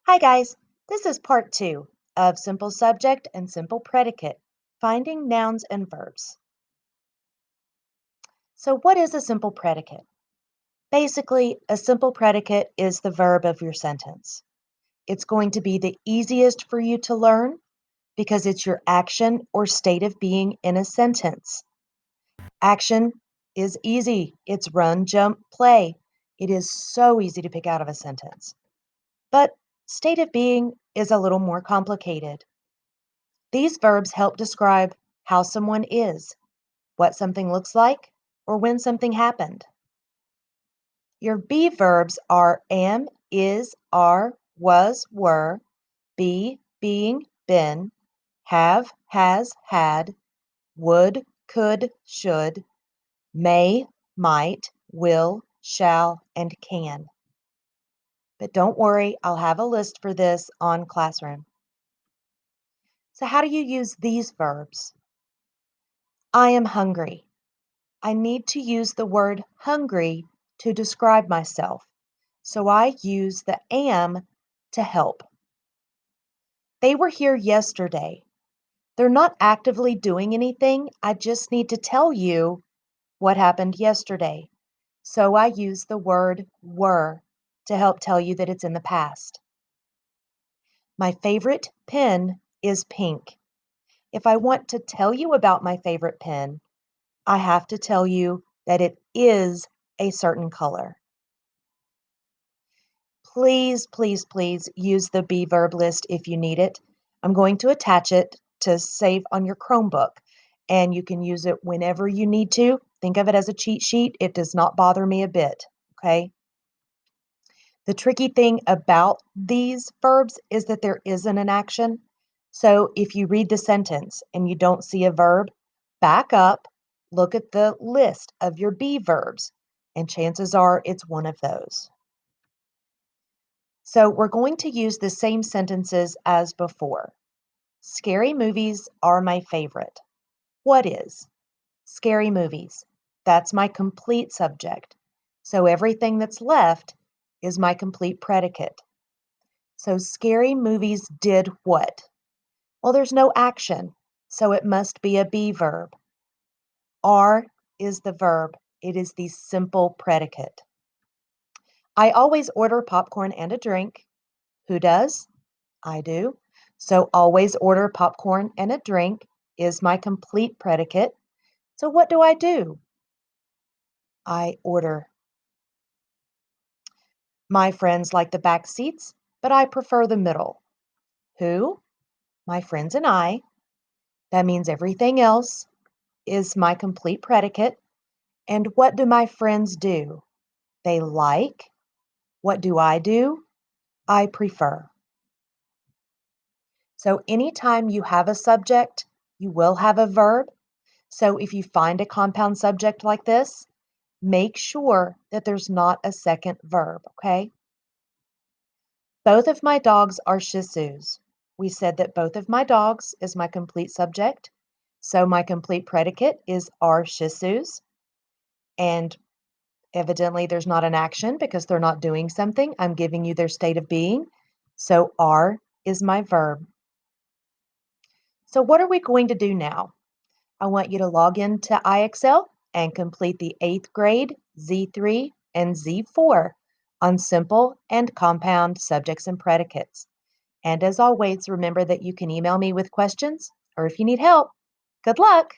Hi guys, this is part 2 of simple subject and simple predicate, finding nouns and verbs. So what is a simple predicate? Basically, a simple predicate is the verb of your sentence. It's going to be the easiest for you to learn because it's your action or state of being in a sentence. Action is easy. It's run, jump, play. It is so easy to pick out of a sentence. But state of being is a little more complicated. These verbs help describe how someone is, what something looks like, or when something happened. Your be verbs are am, is, are, was, were, be, being, been, have, has, had, would, could, should, may, might, will, shall, and can. But don't worry, I'll have a list for this on Classroom. So how do you use these verbs? I am hungry. I need to use the word hungry to describe myself, so I use the am to help. They were here yesterday. They're not actively doing anything. I just need to tell you what happened yesterday. So I use the word were to help tell you that it's in the past. My favorite pen is pink. If I want to tell you about my favorite pen, I have to tell you that it is a certain color. Please, please, please use the be verb list if you need it. I'm going to attach it to save on your Chromebook, and you can use it whenever you need to. Think of it as a cheat sheet. It does not bother me a bit, okay? The tricky thing about these verbs is that there isn't an action. So if you read the sentence and you don't see a verb, back up, look at the list of your be verbs, and chances are it's one of those. So we're going to use the same sentences as before. Scary movies are my favorite. What is? Scary movies. That's my complete subject. So everything that's left is my complete predicate. So scary movies did what? Well, there's no action, so it must be a be verb. Are is the verb. It is the simple predicate. I always order popcorn and a drink. Who does? I do. So always order popcorn and a drink is my complete predicate. So what do I do? I order. My friends like the back seats, but I prefer the middle. Who? My friends and I. That means everything else is my complete predicate. And what do my friends do? They like. What do? I prefer. So anytime you have a subject, you will have a verb. So if you find a compound subject like this, make sure that there's not a second verb, okay? Both of my dogs are Shih Tzus. We said that both of my dogs is my complete subject. So my complete predicate is are Shih Tzus. And evidently there's not an action because they're not doing something. I'm giving you their state of being. So are is my verb. So what are we going to do now? I want you to log into IXL and complete the 8th grade Z3 and Z4 on simple and compound subjects and predicates. And as always, remember that you can email me with questions or if you need help. Good luck!